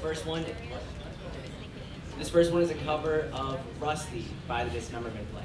first one. This first one is a cover of Rusty by the Dismemberment Plan.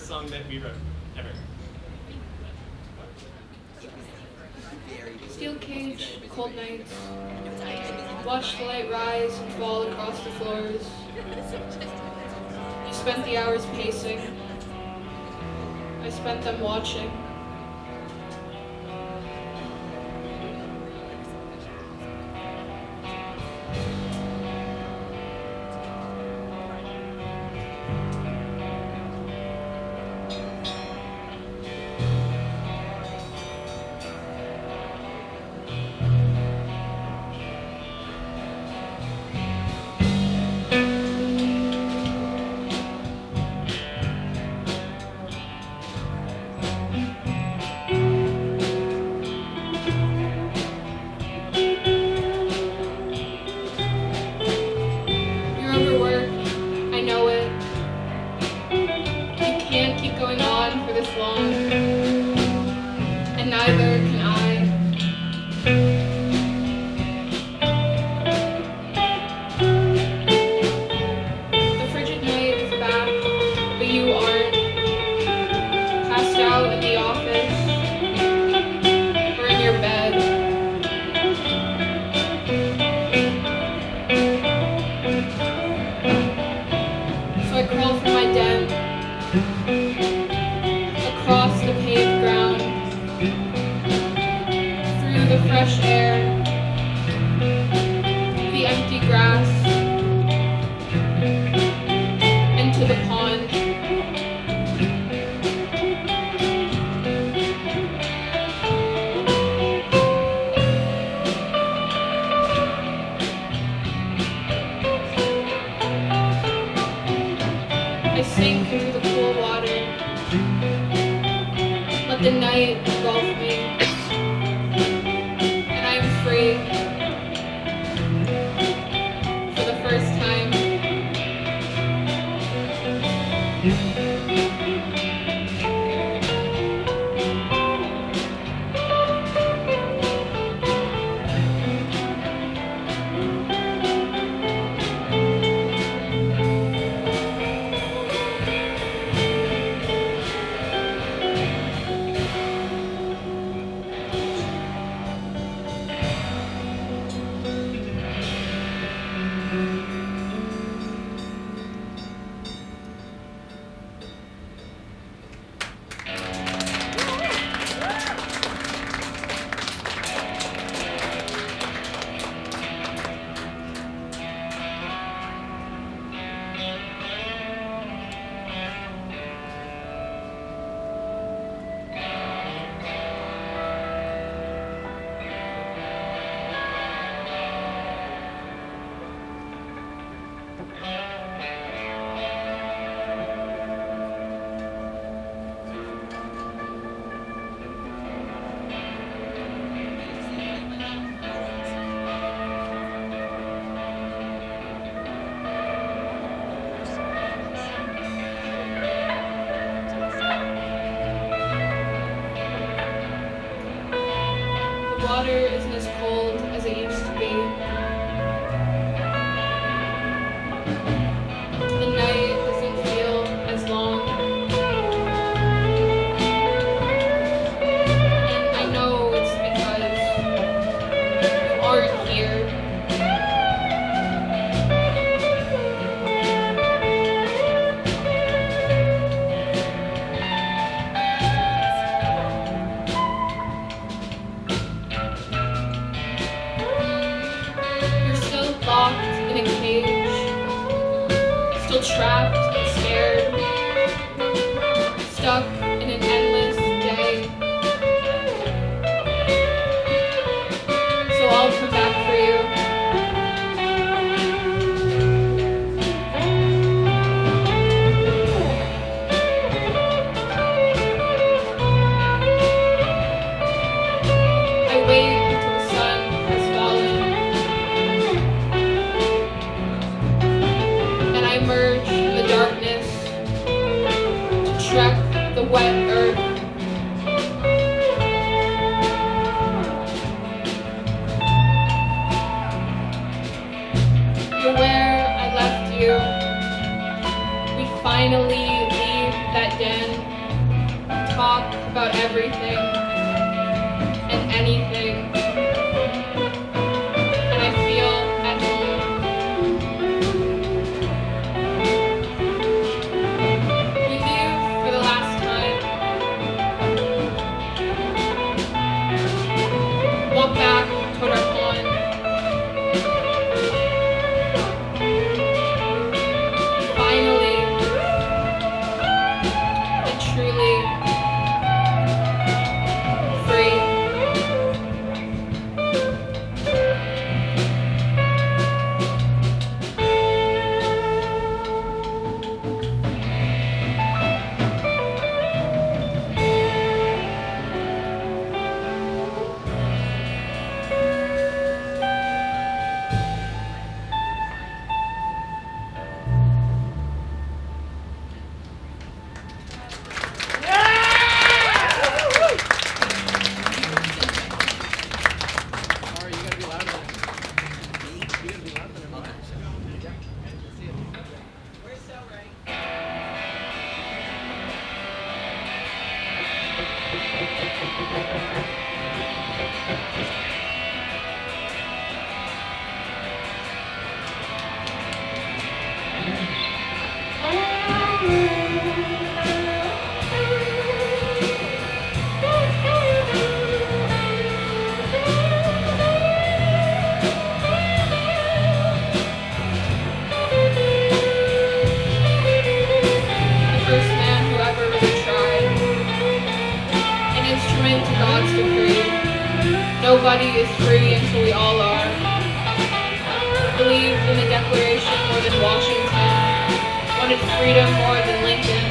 song that we wrote, ever. Steel cage, cold nights. Watch the light rise and fall across the floors. You spent the hours pacing. I spent them watching. air, the empty grass, into the pond. I sink into the cool water. Let the night engulf me, and I am free for the first time. The water isn't as cold as it used to be. The night doesn't feel as long. And I know it's because you aren't here. You're still locked in a cage, still trapped and scared, stuck in an endless day. So I'll come back for you. I wait until the sun has fallen, and I emerge in the darkness to trek the wet earth. You're where I left you. We finally leave that den, talk about everything and anything, and I feel at home. We leave for the last time. Walk back toward our pond. Finally, and truly, Nobody is free until we all are. Believed in the Declaration more than Washington, wanted freedom more than Lincoln,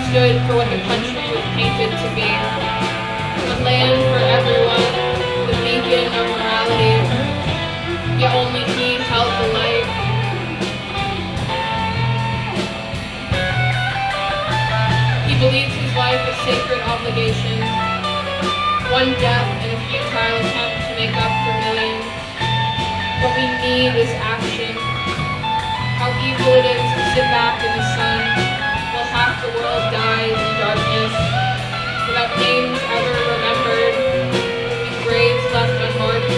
stood for what the country was painted to be. A land for everyone, the beacon of morality, yet only he held the light. He believed his life a sacred obligation, one death and a futile attempt to make up for millions. What we need is action. How evil it is to sit back in the sun while half the world dies in darkness, without names ever remembered, and graves left unmarked.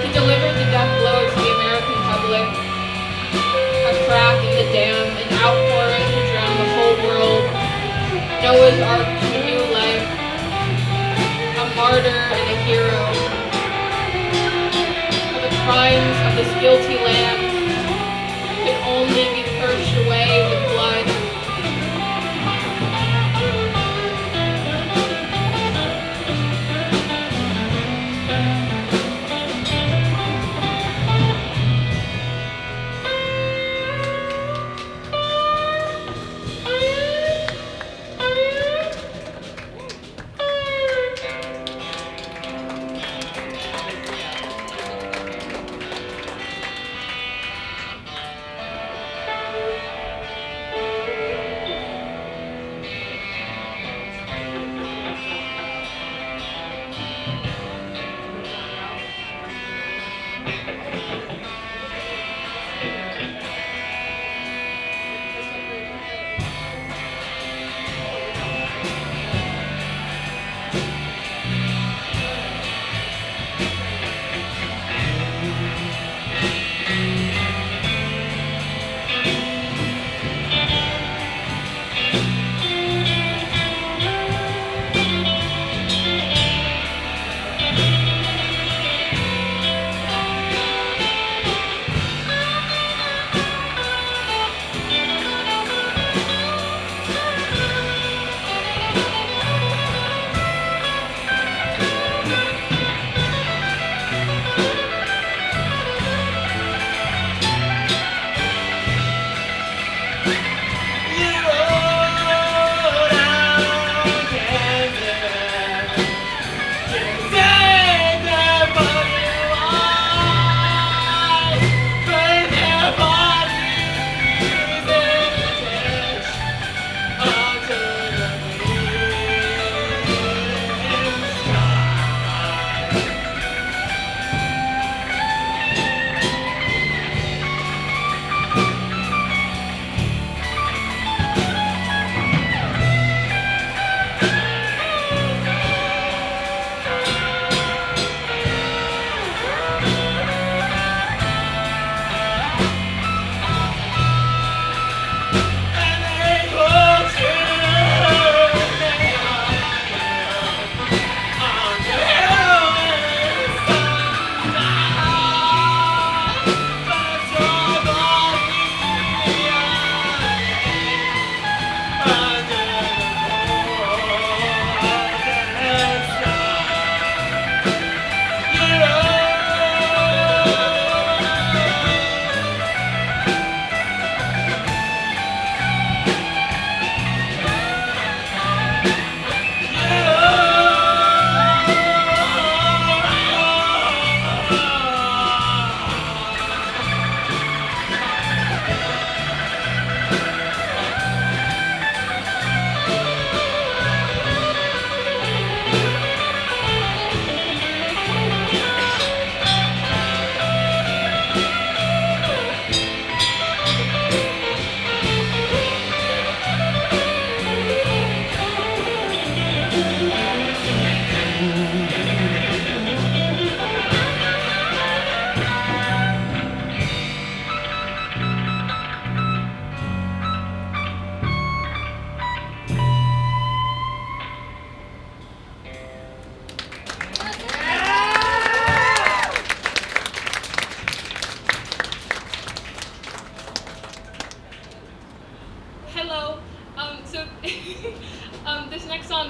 He delivered the death blow to the American public, a crack in the dam, an outpouring to drown the whole world, Noah's Ark to new life, a martyr and a hero. For the crimes of this guilty land can only be purged away with blood.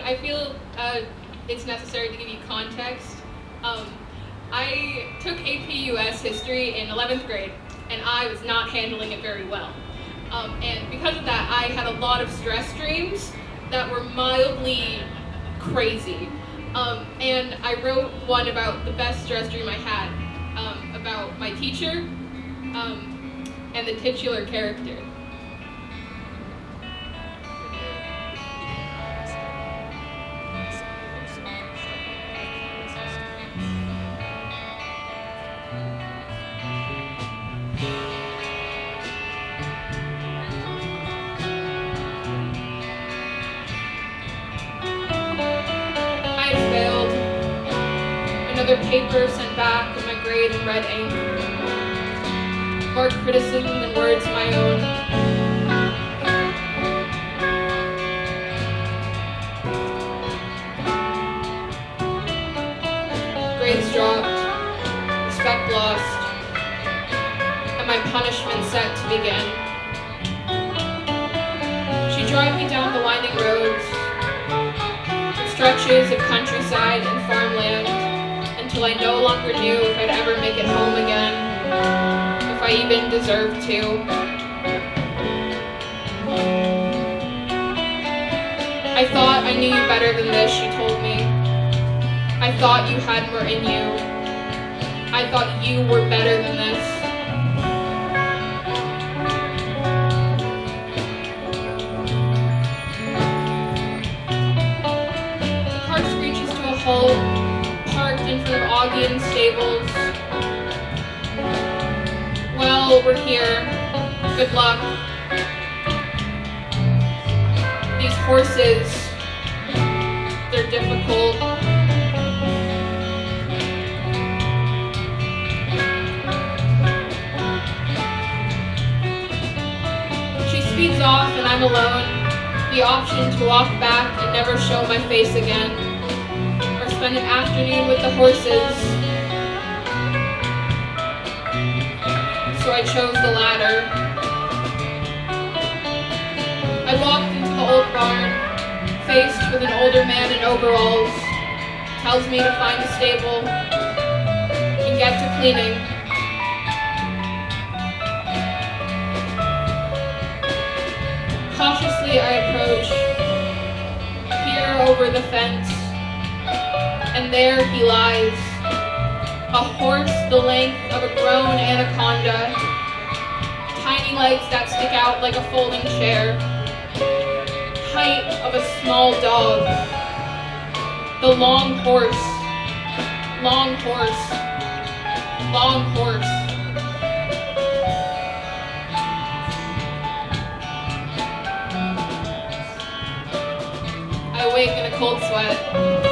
I feel it's necessary to give you context. I took AP US history in 11th grade, and I was not handling it very well. And because of that, I had a lot of stress dreams that were mildly crazy. And I wrote one about the best stress dream I had, about my teacher and the titular character. Another paper sent back with my grade in red ink. More criticism than words my own. Grades dropped, respect lost, and my punishment set to begin. She drove me down the winding roads, with stretches of countryside and farmland, until I no longer knew if I'd ever make it home again, if I even deserved to. I thought I knew you better than this, she told me. I thought you had more in you. I thought you were better than this. The car screeches to a halt, parked in front of Augean's stables. Well, we're here. Good luck. These horses, they're difficult. She speeds off and I'm alone. The option to walk back and never show my face again. Spend an afternoon with the horses. So I chose the latter. I walked into the old barn, faced with an older man in overalls. Tells me to find a stable and get to cleaning. Cautiously I approach, peer over the fence. And there he lies, a horse the length of a grown anaconda, tiny legs that stick out like a folding chair, height of a small dog. The long horse, long horse, long horse. I wake in a cold sweat.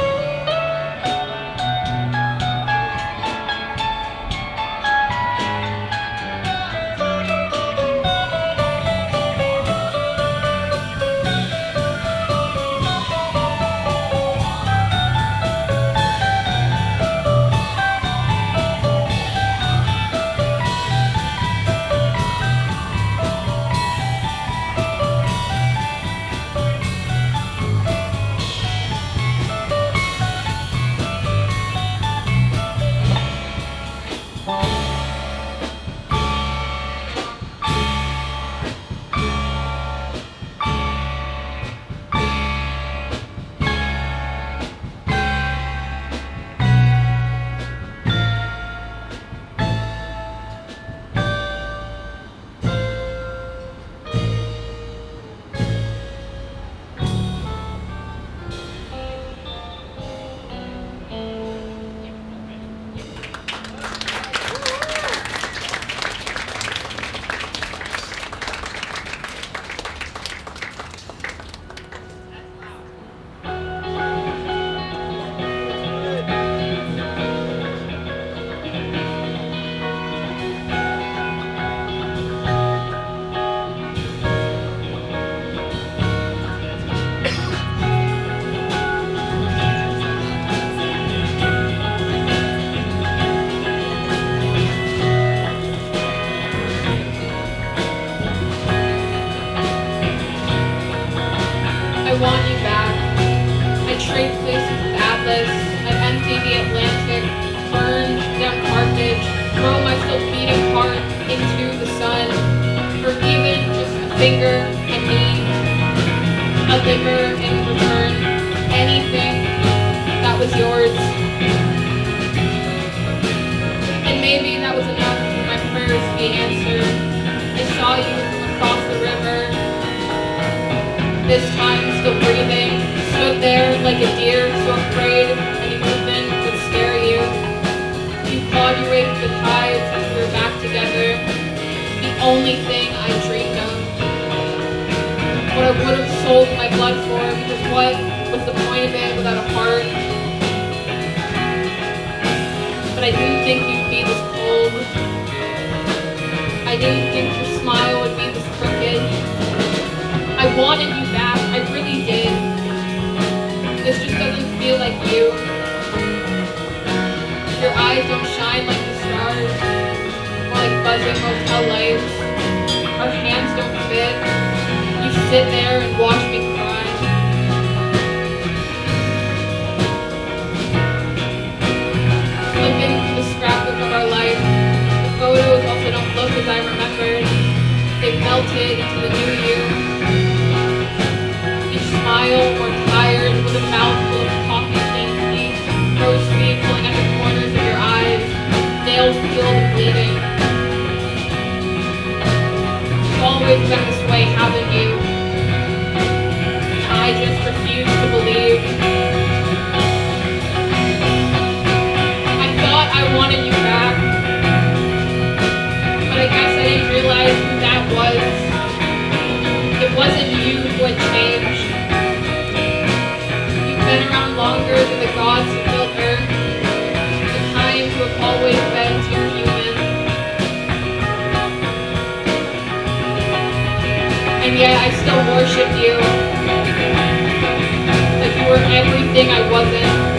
finger, a knee, a liver in return, anything that was yours. And maybe that was enough for my prayers to be answered. I saw you from across the river, this time still breathing, stood there like a deer, so afraid any movement would scare you. You clawed your way through the tides as we were back together, the only thing I dreamed of. What I would have sold my blood for, because what was the point of it without a heart? But I didn't think you'd be this cold. I didn't think your smile would be this crooked. I wanted you back, I really did. This just doesn't feel like you. Your eyes don't shine like the stars, more like buzzing motel lights. Our hands don't fit. You sit there and watch me cry. Flipping through the scrapbook of our life, the photos also don't look as I remembered. They melted into the new you. Each smile more tired with a mouthful of coffee-stained teeth, roast meat pulling at the corners of your eyes, nails peeled and bleeding. It's always been this way, haven't you? I just refuse to believe. I thought I wanted you back, but I guess I didn't realize who that was. It wasn't you who had changed. You've been around longer than the gods who built Earth, the kind who have always been too human. And yet I still worship you. Like you were everything I wasn't.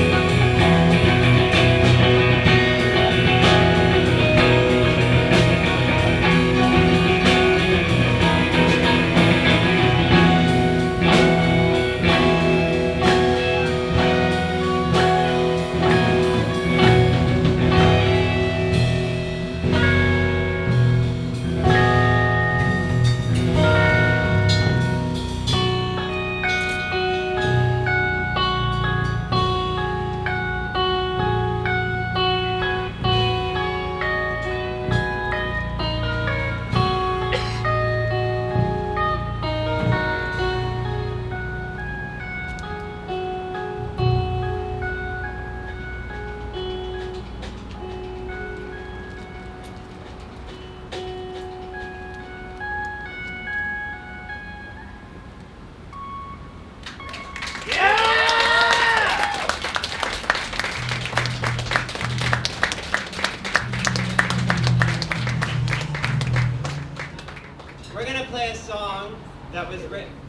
We're gonna play a song that was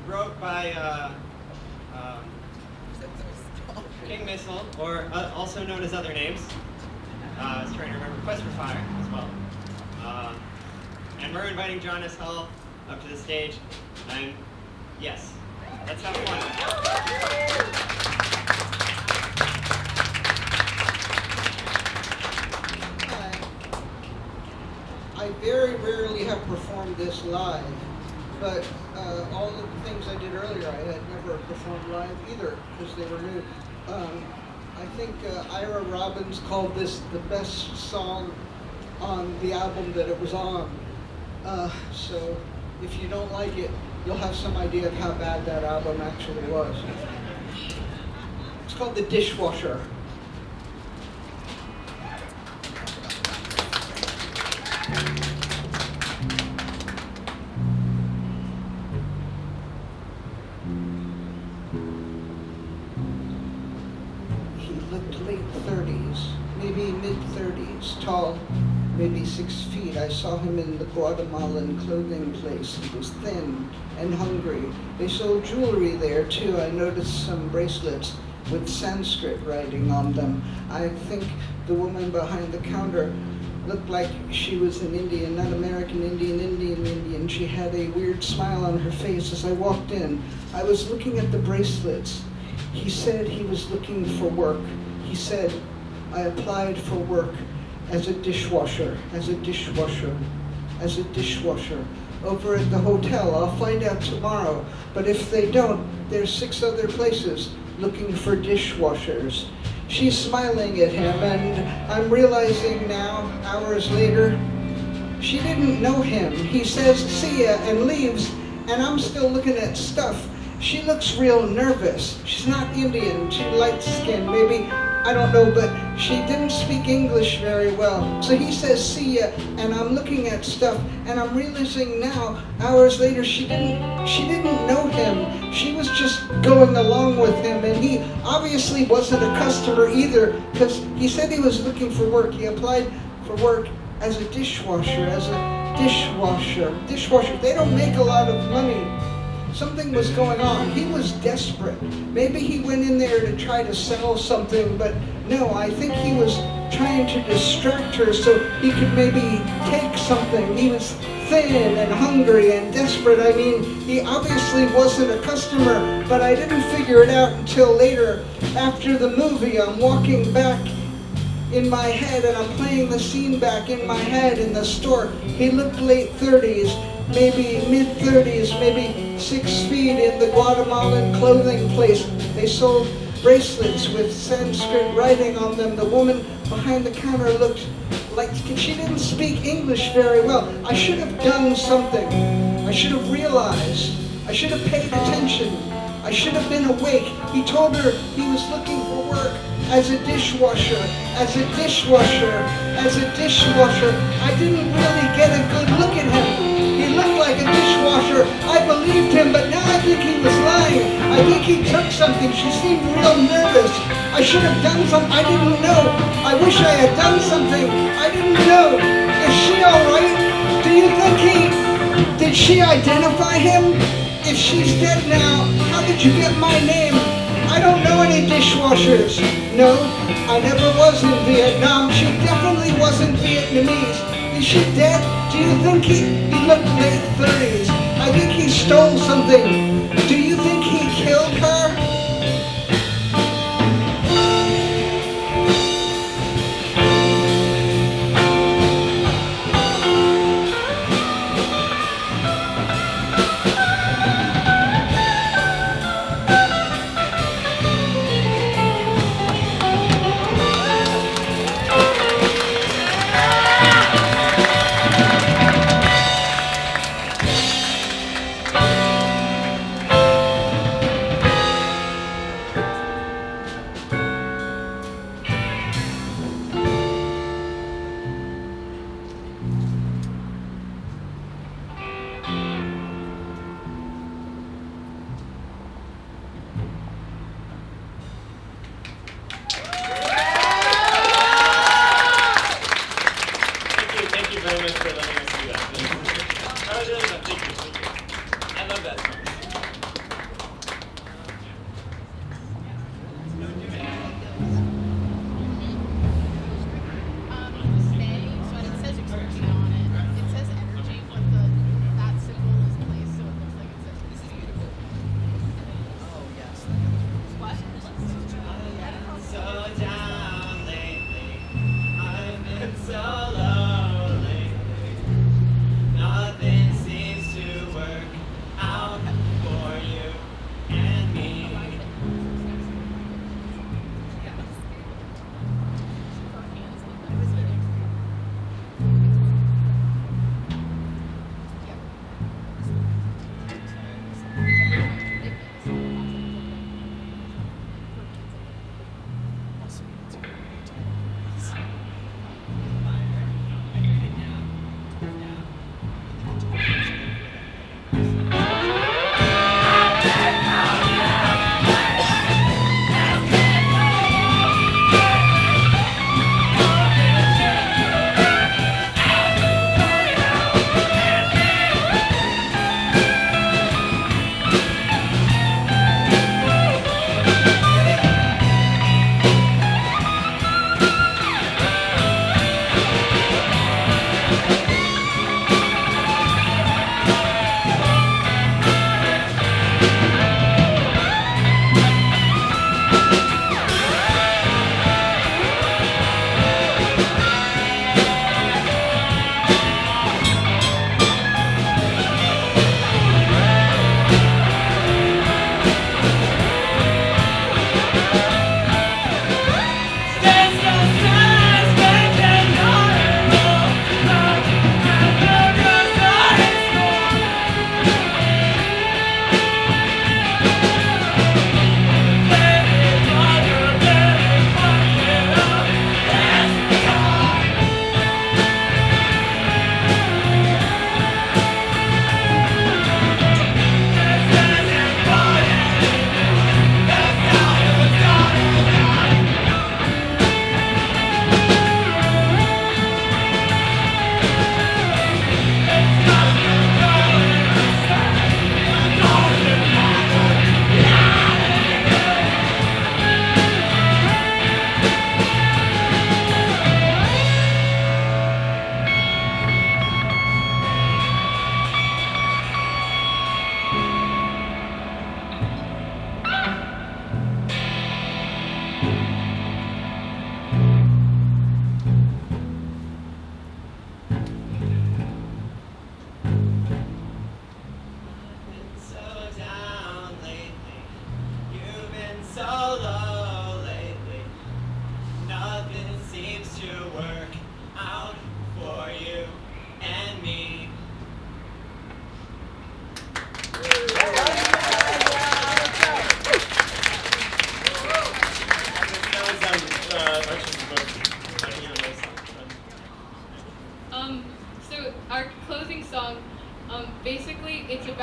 wrote by King Missile, or also known as other names. I was trying to remember Quest for Fire as well. And we're inviting John S. Hull up to the stage. And yes, let's have fun. I very rarely have performed this live, but all of the things I did earlier I had never performed live either because they were new. I think Ira Robbins called this the best song on the album that it was on. So if you don't like it, you'll have some idea of how bad that album actually was. It's called The Dishwasher. Late 30s, maybe mid-30s, tall, maybe 6 feet. I saw him in the Guatemalan clothing place. He was thin and hungry. They sold jewelry there too. I noticed some bracelets with Sanskrit writing on them. I think the woman behind the counter looked like she was an Indian, not American Indian, Indian. She had a weird smile on her face as I walked in. I was looking at the bracelets. He said he was looking for work. He said, I applied for work as a dishwasher, as a dishwasher, as a dishwasher. over at the hotel. I'll find out tomorrow. But if they don't, there's 6 other places looking for dishwashers. She's smiling at him, and I'm realizing now, hours later, she didn't know him. He says, "See ya," and leaves, and I'm still looking at stuff. She looks real nervous. She's not Indian, she's light-skinned, maybe, I don't know, but she didn't speak English very well. So he says, "See ya," and I'm looking at stuff, and I'm realizing now, hours later, she didn't know him. She was just going along with him, and he obviously wasn't a customer either, because he said he was looking for work. He applied for work as a dishwasher, Dishwasher, they don't make a lot of money. Something was going on. He was desperate. Maybe he went in there to try to sell something, but no, I think he was trying to distract her so he could maybe take something. He was thin and hungry and desperate. I mean, he obviously wasn't a customer, but I didn't figure it out until later. After the movie, I'm walking back in my head and I'm playing the scene back in my head in the store. He looked late 30s, maybe mid-30s, maybe 6 feet in the Guatemalan clothing place. They sold bracelets with Sanskrit writing on them. The woman behind the counter looked like she didn't speak English very well. I should have done something. I should have realized. I should have paid attention. I should have been awake. He told her he was looking for work as a dishwasher. I didn't really get a good look at him. He looked like a dishwasher. I believed him, but now I think he was lying. I think he took something. She seemed real nervous. I should have done something. I didn't know. I wish I had done something. I didn't know. Is she all right? Do you think did she identify him? If she's dead now, how did you get my name? I don't know any dishwashers. No, I never was in Vietnam. She definitely wasn't Vietnamese. Is she dead? Do you think he looked late 30s? I think he stole something. Do you think he killed her?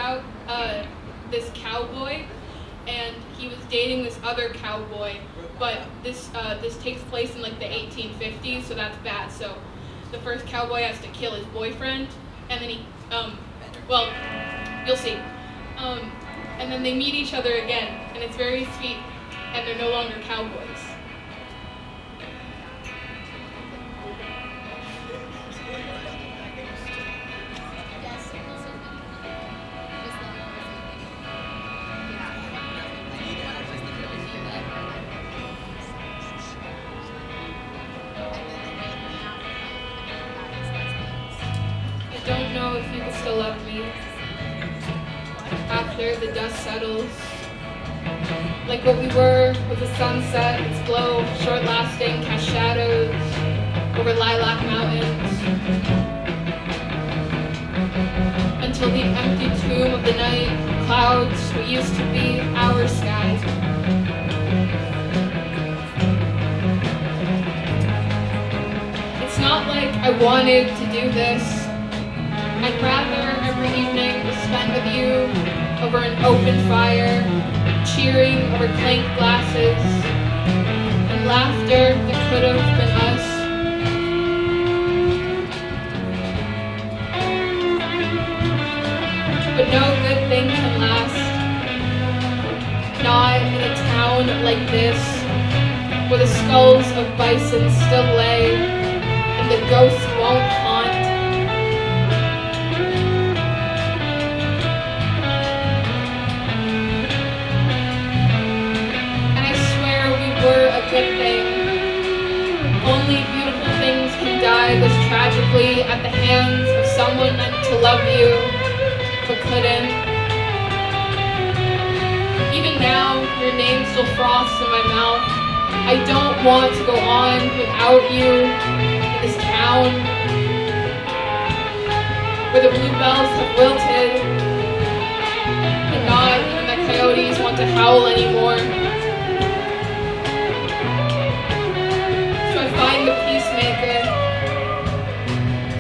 about this cowboy, and he was dating this other cowboy, but this takes place in like the 1850s, so that's bad. So the first cowboy has to kill his boyfriend, and then he, well, you'll see. And then they meet each other again, and it's very sweet, and they're no longer cowboys. I don't know if you can still love me after the dust settles. Like what we were with the sunset, its glow, short-lasting, cast shadows over lilac mountains. Until the empty tomb of the night clouds what used to be our sky. It's not like I wanted to do this. I'd rather every evening was spent with you over an open fire, cheering over clank glasses, and laughter that could have been us. But no good thing can last. Not in a town like this, where the skulls of bison still lay, and the ghosts won't haunt. Good thing. Only beautiful things can die this tragically at the hands of someone meant to love you, but couldn't. Even now, your name still frosts in my mouth. I don't want to go on without you in this town, where the bluebells have wilted, and not even the coyotes want to howl anymore. Find the peacemaker,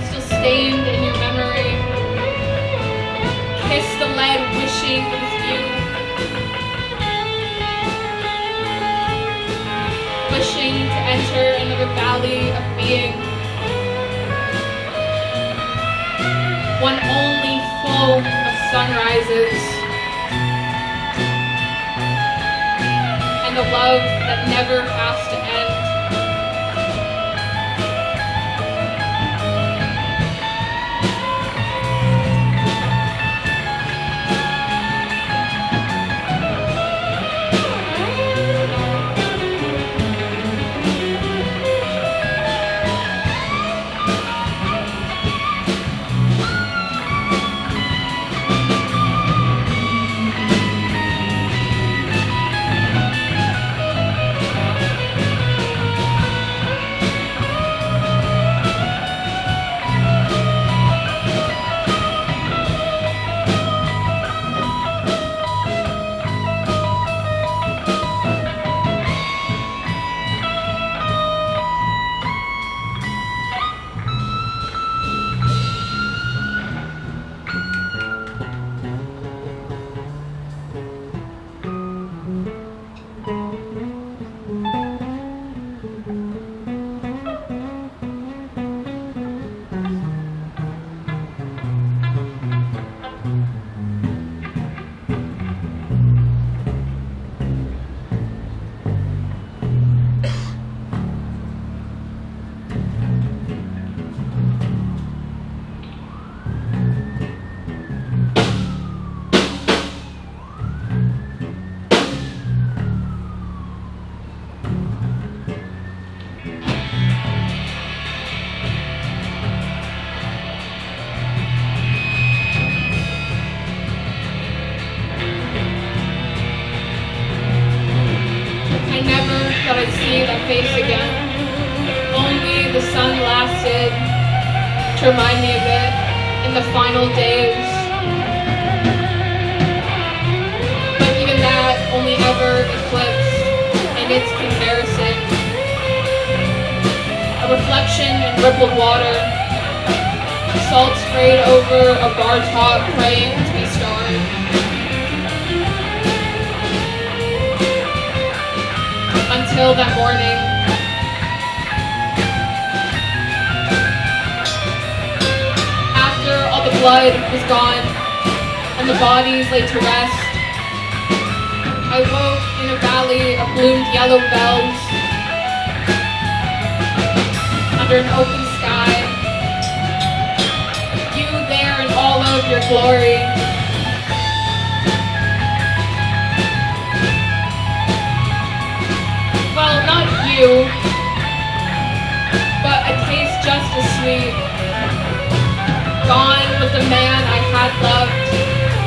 still stained in your memory. Kiss the lead, wishing it was you. Wishing to enter another valley of being. One only full of sunrises. And a love that never has to end. I'd see that face again. Only the sun lasted to remind me of it in the final days. But even that only ever eclipsed in its comparison. A reflection in rippled water, salt sprayed over a bar top praying to be stars. blood was gone, and the bodies lay to rest. I woke in a valley of bloomed yellow bells, under an open sky. You there in all of your glory. Well, not you, but a taste just as sweet. Gone with the man I had loved,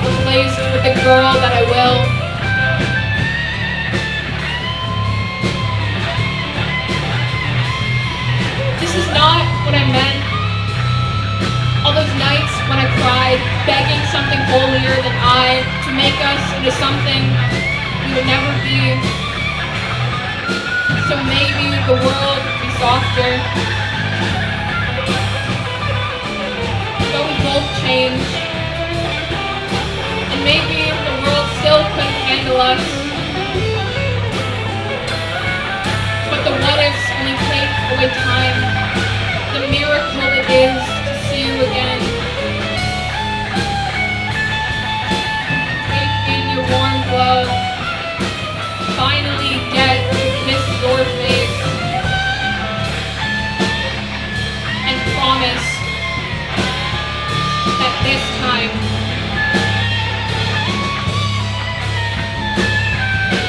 replaced with the girl that I will. This is not what I meant. All those nights when I cried, begging something holier than I to make us into something we would never be. So maybe the world would be softer. But we both changed. And maybe the world still couldn't handle us. But the what ifs only take away time. The miracle it is to see you again. Take in your warm glow. Finally get to kiss your face. And promise that this time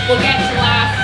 we'll get to laugh.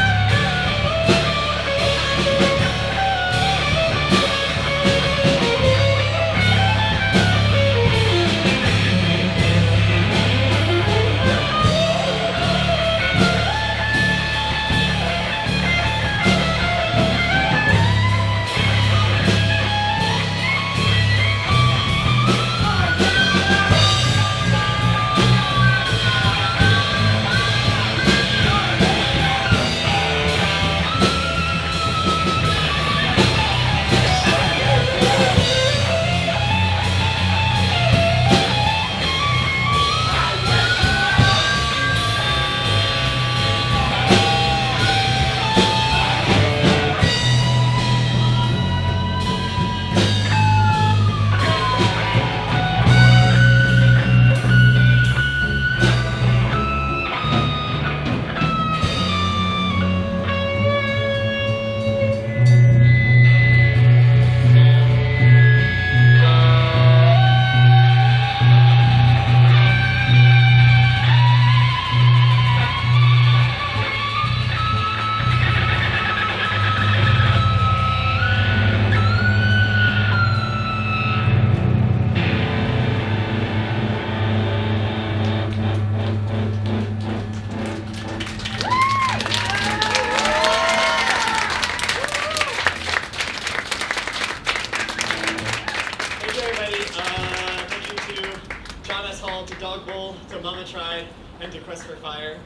to Dogbowl, to Mama Tried, and to Quest for Fire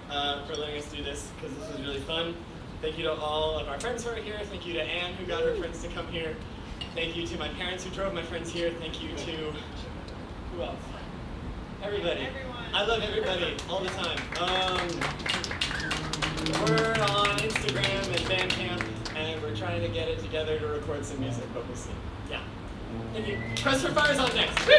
for letting us do this, because this was really fun. Thank you to all of our friends who are here. Thank you to Anne, who got her friends to come here. Thank you to my parents who drove my friends here. Thank you to, who else? Everybody. Everyone. I love everybody, all the time. We're on Instagram and Bandcamp, and we're trying to get it together to record some music, but we'll see. Yeah. Thank you. Quest for Fire's on next. Woo!